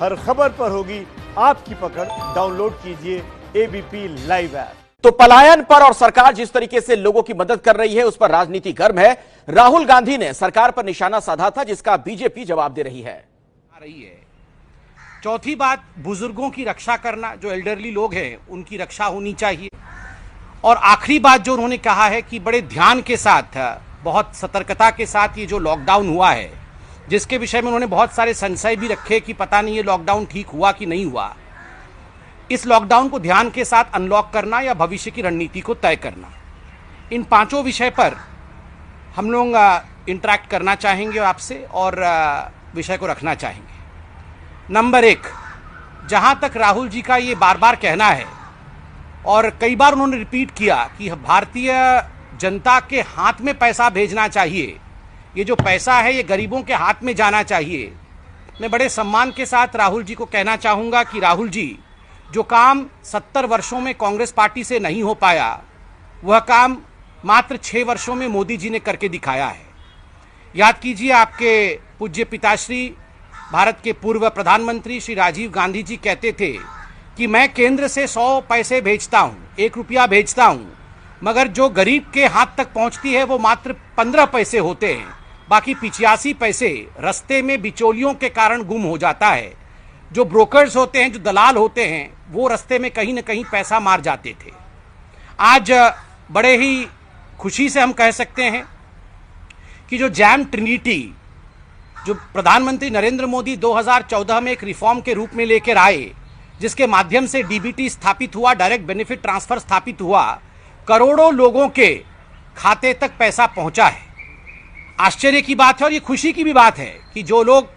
हर खबर पर होगी आपकी पकड़। डाउनलोड कीजिए एबीपी लाइव ऐप। तो पलायन पर और सरकार जिस तरीके से लोगों की मदद कर रही है उस पर राजनीति गर्म है। राहुल गांधी ने सरकार पर निशाना साधा था, जिसका बीजेपी जवाब दे रही है। चौथी बात, बुजुर्गों की रक्षा करना, जो एल्डरली लोग हैं उनकी रक्षा होनी चाहिए। और आखिरी बात जो उन्होंने कहा है कि बड़े ध्यान के साथ, बहुत सतर्कता के साथ ये जो लॉकडाउन हुआ है, जिसके विषय में उन्होंने बहुत सारे संशय भी रखे कि पता नहीं ये लॉकडाउन ठीक हुआ कि नहीं हुआ, इस लॉकडाउन को ध्यान के साथ अनलॉक करना या भविष्य की रणनीति को तय करना, इन पांचों विषय पर हम लोग इंटरैक्ट करना चाहेंगे आपसे और विषय को रखना चाहेंगे। नंबर एक, जहां तक राहुल जी का ये बार बार कहना है और कई बार उन्होंने रिपीट किया कि भारतीय जनता के हाथ में पैसा भेजना चाहिए, ये जो पैसा है ये गरीबों के हाथ में जाना चाहिए। मैं बड़े सम्मान के साथ राहुल जी को कहना चाहूँगा कि राहुल जी, जो काम 70 वर्षों में कांग्रेस पार्टी से नहीं हो पाया, वह काम मात्र 6 वर्षों में मोदी जी ने करके दिखाया है। याद कीजिए, आपके पूज्य पिताश्री, भारत के पूर्व प्रधानमंत्री श्री राजीव गांधी जी कहते थे कि मैं केंद्र से 100 पैसे भेजता हूँ, 1 रुपया भेजता हूँ, मगर जो गरीब के हाथ तक पहुँचती है वो मात्र 15 पैसे होते हैं, बाकी 85 पैसे रास्ते में बिचौलियों के कारण गुम हो जाता है। जो ब्रोकर्स होते हैं, जो दलाल होते हैं, वो रास्ते में कहीं न कहीं पैसा मार जाते थे। आज बड़े ही खुशी से हम कह सकते हैं कि जो जैम ट्रिनिटी, जो प्रधानमंत्री नरेंद्र मोदी 2014 में एक रिफॉर्म के रूप में लेकर आए, जिसके माध्यम से डीबीटी स्थापित हुआ, डायरेक्ट बेनिफिट ट्रांसफर स्थापित हुआ, करोड़ों लोगों के खाते तक पैसा पहुंचा है। आश्चर्य की बात है और ये खुशी की भी बात है कि जो लोग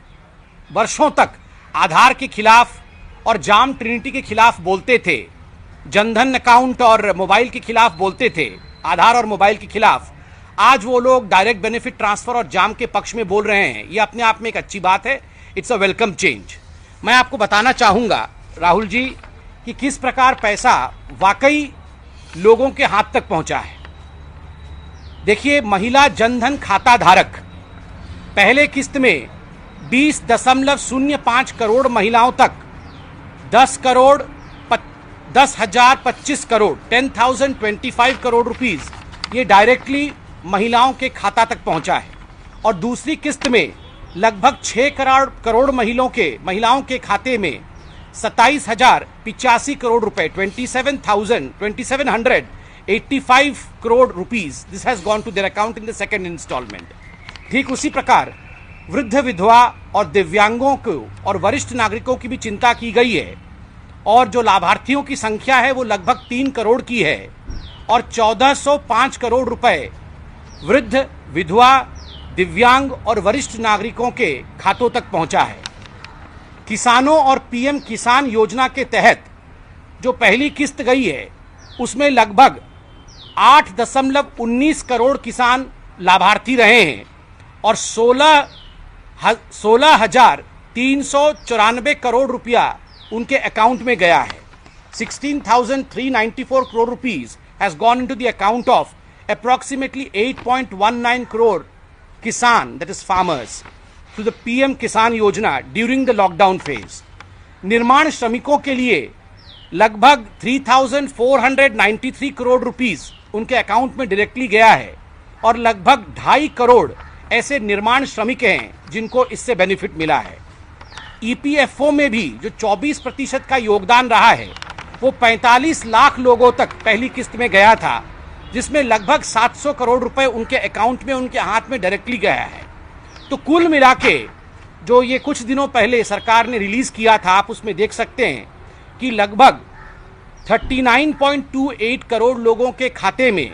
वर्षों तक आधार के खिलाफ और जाम ट्रिनिटी के खिलाफ बोलते थे, जनधन अकाउंट और मोबाइल के खिलाफ बोलते थे, आधार और मोबाइल के खिलाफ, आज वो लोग डायरेक्ट बेनिफिट ट्रांसफर और जाम के पक्ष में बोल रहे हैं। ये अपने आप में एक अच्छी बात है। It's a welcome change. मैं आपको बताना चाहूँगा राहुल जी कि किस प्रकार पैसा वाकई लोगों के हाथ तक पहुँचा है। देखिए, महिला जनधन खाता धारक पहले किस्त में 20.05 करोड़ महिलाओं तक 10,025 करोड़ 10,025 करोड़ रुपीस ये डायरेक्टली महिलाओं के खाता तक पहुंचा है। और दूसरी किस्त में लगभग 6 करोड़ महिलाओं के खाते में 27,085 करोड़ रुपए 27,785 crore rupees this has gone to their account in the second installment। ठीक उसी प्रकार वृद्ध, विधवा और दिव्यांगों को और वरिष्ठ नागरिकों की भी चिंता की गई है और जो लाभार्थियों की संख्या है वो लगभग 3 करोड़ की है और 1405 करोड़ रुपए वृद्ध, विधवा, दिव्यांग और वरिष्ठ नागरिकों के खातों तक पहुंचा है। किसानों और पीएम किसान योजना के तहत जो पहली किस्त गई है उसमें लगभग 8.19 करोड़ किसान लाभार्थी रहे हैं और 16,394 करोड़ रुपया उनके अकाउंट में गया है। 16,394 crore rupees has gone into the account of approximately 8.19 crore kisan, that is farmers, to the PM Kisan Yojana during the lockdown phase। निर्माण श्रमिकों के लिए लगभग 3,493 करोड़ रुपीस उनके अकाउंट में डायरेक्टली गया है और लगभग 2.5 करोड़ ऐसे निर्माण श्रमिक हैं जिनको इससे बेनिफिट मिला है। ईपीएफओ में भी जो 24% का योगदान रहा है वो 45 लाख लोगों तक पहली किस्त में गया था, जिसमें लगभग 700 करोड़ रुपए उनके अकाउंट में, उनके हाथ में डायरेक्टली गया है। तो कुल मिला के जो ये कुछ दिनों पहले सरकार ने रिलीज किया था, आप उसमें देख सकते हैं कि लगभग 39.28 करोड़ लोगों के खाते में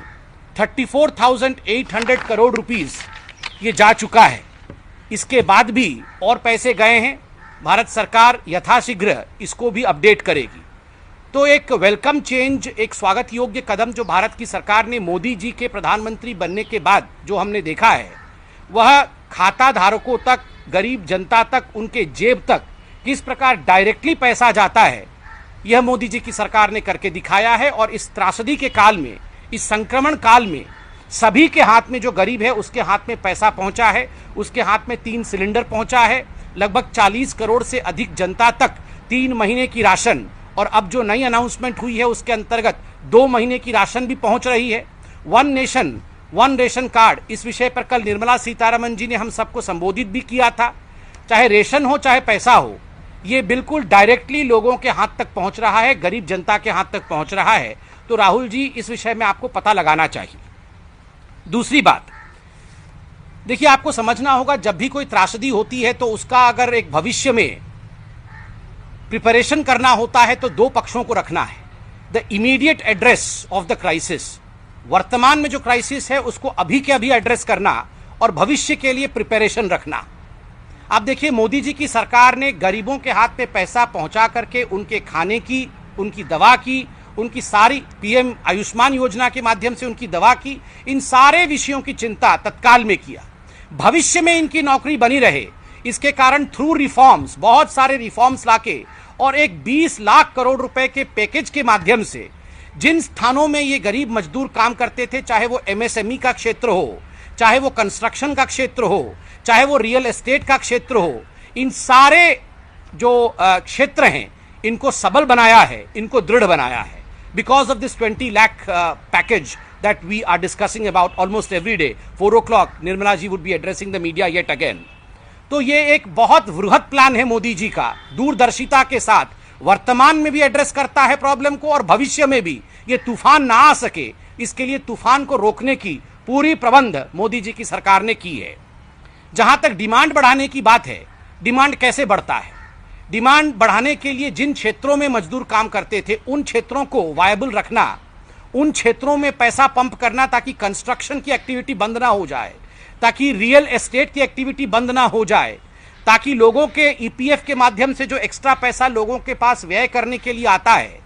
34,800 करोड़ रुपीस ये जा चुका है। इसके बाद भी और पैसे गए हैं। भारत सरकार यथाशीघ्र इसको भी अपडेट करेगी। तो एक वेलकम चेंज, एक स्वागत योग्य कदम जो भारत की सरकार ने मोदी जी के प्रधानमंत्री बनने के बाद जो हमने देखा है, वह खाता धारकों तक, गरीब जनता तक, उनके जेब तक किस प्रकार डायरेक्टली पैसा जाता है, यह मोदी जी की सरकार ने करके दिखाया है। और इस त्रासदी के काल में, इस संक्रमण काल में सभी के हाथ में, जो गरीब है उसके हाथ में पैसा पहुंचा है, उसके हाथ में 3 सिलेंडर पहुंचा है, लगभग 40 करोड़ से अधिक जनता तक 3 महीने की राशन, और अब जो नई अनाउंसमेंट हुई है उसके अंतर्गत 2 महीने की राशन भी पहुंच रही है। One nation one ration card, इस विषय पर कल निर्मला सीतारमण जी ने हम सबको संबोधित भी किया था। चाहे रेशन हो चाहे पैसा हो, ये बिल्कुल डायरेक्टली लोगों के हाथ तक पहुंच रहा है, गरीब जनता के हाथ तक पहुंच रहा है। तो राहुल जी, इस विषय में आपको पता लगाना चाहिए। दूसरी बात, देखिए, आपको समझना होगा, जब भी कोई त्रासदी होती है तो उसका अगर एक भविष्य में प्रिपरेशन करना होता है तो 2 पक्षों को रखना है। The immediate address of the crisis, वर्तमान में जो क्राइसिस है उसको अभी के अभी एड्रेस करना, और भविष्य के लिए प्रिपरेशन रखना। आप देखिए, मोदी जी की सरकार ने गरीबों के हाथ में पैसा पहुंचा करके उनके खाने की, उनकी दवा की, उनकी सारी पीएम आयुष्मान योजना के माध्यम से उनकी दवा की, इन सारे विषयों की चिंता तत्काल में किया। भविष्य में इनकी नौकरी बनी रहे, इसके कारण थ्रू रिफॉर्म्स, बहुत सारे रिफॉर्म्स लाके और एक 20 लाख करोड़ रुपए के पैकेज के माध्यम से जिन स्थानों में ये गरीब मजदूर काम करते थे, चाहे वो एमएसएमई का क्षेत्र हो, चाहे वो कंस्ट्रक्शन का क्षेत्र हो, चाहे वो रियल एस्टेट का क्षेत्र हो, इन सारे जो क्षेत्र हैं इनको सबल बनाया है, इनको दृढ़ बनाया है। Because of this 20 lakh package that we are discussing about almost every day, 4 o'clock Nirmala ji would be addressing the media yet again। तो ये एक बहुत वृहद प्लान है मोदी जी का, दूरदर्शिता के साथ, वर्तमान में भी एड्रेस करता है प्रॉब्लम को, और भविष्य में भी ये तूफान ना आ सके, इसके लिए तूफान को रोकने की पूरी प्रबंध मोदी जी की सरकार ने की है। जहां तक डिमांड बढ़ाने की बात है, डिमांड कैसे बढ़ता है? डिमांड बढ़ाने के लिए जिन क्षेत्रों में मजदूर काम करते थे उन क्षेत्रों को वायबल रखना, उन क्षेत्रों में पैसा पंप करना ताकि कंस्ट्रक्शन की एक्टिविटी बंद ना हो जाए, ताकि रियल एस्टेट की एक्टिविटी बंद ना हो जाए, ताकि लोगों के ईपीएफ के माध्यम से जो एक्स्ट्रा पैसा लोगों के पास व्यय करने के लिए आता है,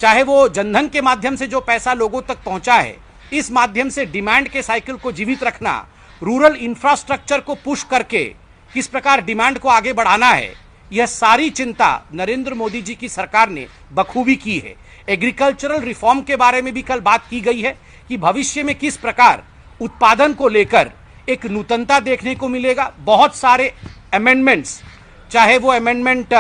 चाहे वो जनधन के माध्यम से जो पैसा लोगों तक पहुंचा है, इस माध्यम से डिमांड के साइकिल को जीवित रखना, रूरल इंफ्रास्ट्रक्चर को पुश करके किस प्रकार डिमांड को आगे बढ़ाना है, यह सारी चिंता नरेंद्र मोदी जी की सरकार ने बखूबी की है। एग्रीकल्चरल रिफॉर्म के बारे में भी कल बात की गई है कि भविष्य में किस प्रकार उत्पादन को लेकर एक नूतनता देखने को मिलेगा। बहुत सारे अमेंडमेंट्स, चाहे वो अमेंडमेंट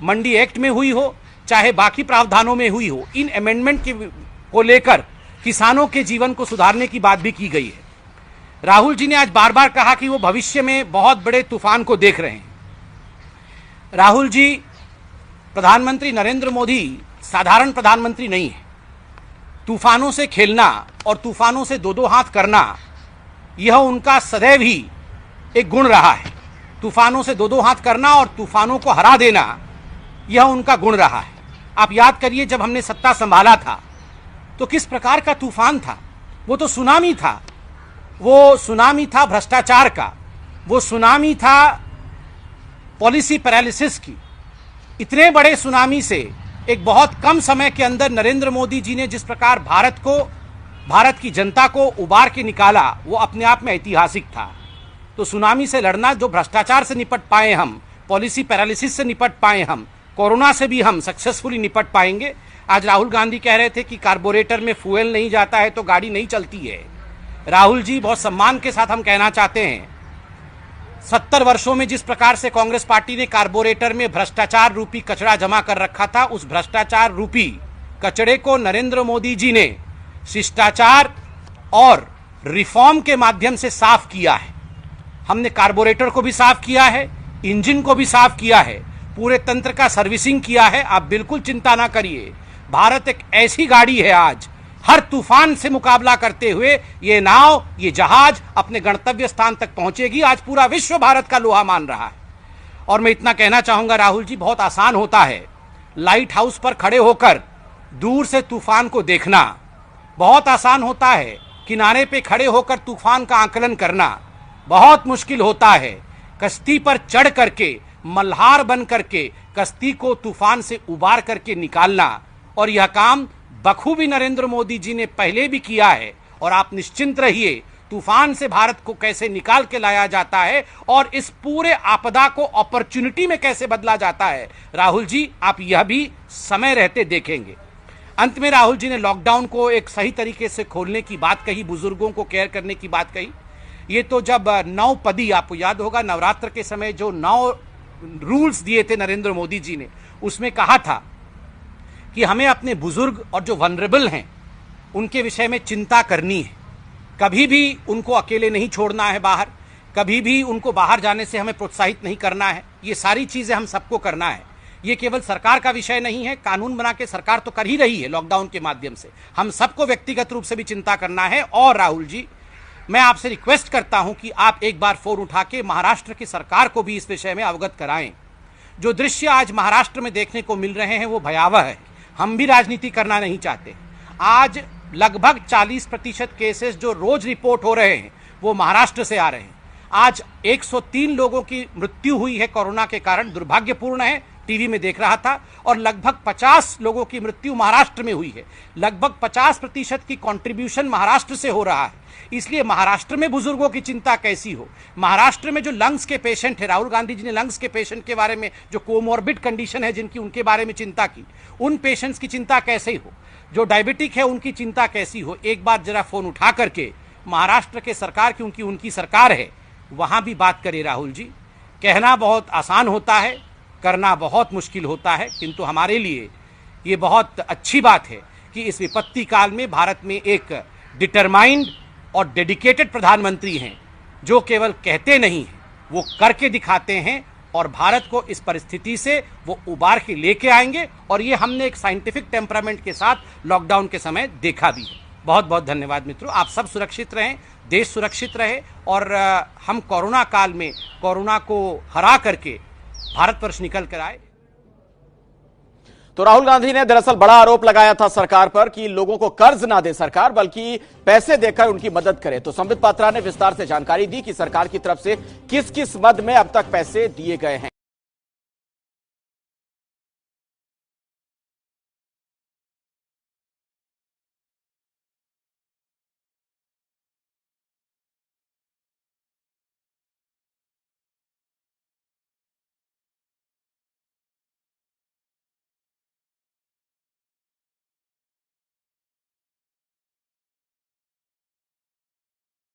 मंडी एक्ट में हुई हो, चाहे बाकी प्रावधानों में हुई हो, इन अमेंडमेंट को लेकर किसानों के जीवन को सुधारने की बात भी की गई है। राहुल जी ने आज बार बार कहा कि वो भविष्य में बहुत बड़े तूफान को देख रहे हैं। राहुल जी, प्रधानमंत्री नरेंद्र मोदी साधारण प्रधानमंत्री नहीं है। तूफानों से खेलना और तूफानों से 2-2 हाथ करना, यह उनका सदैव ही एक गुण रहा है। तूफानों से 2-2 हाथ करना और तूफानों को हरा देना, यह उनका गुण रहा है। आप याद करिए, जब हमने सत्ता संभाला था तो किस प्रकार का तूफान था? वो तो सुनामी था। वो सुनामी था भ्रष्टाचार का, वो सुनामी था पॉलिसी पैरालिसिस की। इतने बड़े सुनामी से एक बहुत कम समय के अंदर नरेंद्र मोदी जी ने जिस प्रकार भारत की जनता को उबार के निकाला, वो अपने आप में ऐतिहासिक था। तो सुनामी से लड़ना, जो भ्रष्टाचार से निपट पाए हम, पॉलिसी पैरालिसिस से निपट पाए हम, कोरोना से भी हम सक्सेसफुली निपट पाएंगे। आज राहुल गांधी कह रहे थे कि कार्बोरेटर में फ्यूल नहीं जाता है तो गाड़ी नहीं चलती है। राहुल जी, बहुत सम्मान के साथ हम कहना चाहते हैं, 70 वर्षों में जिस प्रकार से कांग्रेस पार्टी ने कार्बोरेटर में भ्रष्टाचार रूपी कचरा जमा कर रखा था, उस भ्रष्टाचार रूपी कचड़े को नरेंद्र मोदी जी ने शिष्टाचार और रिफॉर्म के माध्यम से साफ किया है। हमने कार्बोरेटर को भी साफ किया है, इंजन को भी साफ किया है, पूरे तंत्र का सर्विसिंग किया है। आप बिल्कुल चिंता ना करिए, भारत एक ऐसी गाड़ी है, आज हर तूफान से मुकाबला करते हुए ये नाव, ये जहाज अपने गंतव्य स्थान तक पहुंचेगी। आज पूरा विश्व भारत का लोहा मान रहा है। और मैं इतना कहना चाहूंगा राहुल जी, बहुत आसान होता है लाइट हाउस पर खड़े होकर दूर से तूफान को देखना, बहुत आसान होता है किनारे पे खड़े होकर तूफान का आकलन करना, बहुत मुश्किल होता है कश्ती पर चढ़ करके, मल्हार बन करके कश्ती को तूफान से उबार करके निकालना। और यह काम बखूबी नरेंद्र मोदी जी ने पहले भी किया है। और आप निश्चिंत रहिए, तूफान से भारत को कैसे निकाल के लाया जाता है और इस पूरे आपदा को अपॉर्चुनिटी में कैसे बदला जाता है, राहुल जी आप यह भी समय रहते देखेंगे। अंत में राहुल जी ने लॉकडाउन को एक सही तरीके से खोलने की बात कही, बुजुर्गों को केयर करने की बात कही। ये तो जब 9 पदी, आपको याद होगा नवरात्र के समय जो 9 रूल्स दिए थे नरेंद्र मोदी जी ने, उसमें कहा था कि हमें अपने बुजुर्ग और जो वनरेबल हैं उनके विषय में चिंता करनी है। कभी भी उनको अकेले नहीं छोड़ना है बाहर, कभी भी उनको बाहर जाने से हमें प्रोत्साहित नहीं करना है। ये सारी चीजें हम सबको करना है। ये केवल सरकार का विषय नहीं है, कानून बना के सरकार तो कर ही रही है लॉकडाउन के माध्यम से, हम सबको व्यक्तिगत रूप से भी चिंता करना है। और राहुल जी, मैं आपसे रिक्वेस्ट करता हूं कि आप एक बार फोन उठा के महाराष्ट्र की सरकार को भी इस विषय में अवगत कराएं। जो दृश्य आज महाराष्ट्र में देखने को मिल रहे हैं वो भयावह है। हम भी राजनीति करना नहीं चाहते। आज लगभग 40% केसेस जो रोज रिपोर्ट हो रहे हैं वो महाराष्ट्र से आ रहे हैं। आज 103 लोगों की मृत्यु हुई है कोरोना के कारण, दुर्भाग्यपूर्ण है, टीवी में देख रहा था। और लगभग 50 लोगों की मृत्यु महाराष्ट्र में हुई है। लगभग 50% की कंट्रीब्यूशन महाराष्ट्र से हो रहा है। इसलिए महाराष्ट्र में बुजुर्गों की चिंता कैसी हो, महाराष्ट्र में जो लंग्स के पेशेंट है, राहुल गांधी जी ने लंग्स के पेशेंट के बारे में, जो कोमॉर्बिड कंडीशन है जिनकी, उनके बारे में चिंता की, उन पेशेंट्स की चिंता कैसे हो, जो डायबिटिक है उनकी चिंता कैसी हो। एक बार जरा फोन उठा करके महाराष्ट्र के सरकार, क्योंकि उनकी सरकार है, वहां भी बात करें राहुल जी। कहना बहुत आसान होता है, करना बहुत मुश्किल होता है, किंतु हमारे लिए ये बहुत अच्छी बात है कि इस विपत्ति काल में भारत में एक डिटरमाइंड और डेडिकेटेड प्रधानमंत्री हैं, जो केवल कहते नहीं हैं, वो करके दिखाते हैं और भारत को इस परिस्थिति से वो उबार के लेके आएंगे। और ये हमने एक साइंटिफिक टेम्परामेंट के साथ लॉकडाउन के समय देखा भी है। बहुत बहुत धन्यवाद मित्रों, आप सब सुरक्षित रहें, देश सुरक्षित रहे और हम कोरोना काल में कोरोना को हरा करके भारत वर्ष निकल कर आए। तो राहुल गांधी ने दरअसल बड़ा आरोप लगाया था सरकार पर कि लोगों को कर्ज ना दे सरकार, बल्कि पैसे देकर उनकी मदद करे। तो संबित पात्रा ने विस्तार से जानकारी दी कि सरकार की तरफ से किस किस मद में अब तक पैसे दिए गए हैं।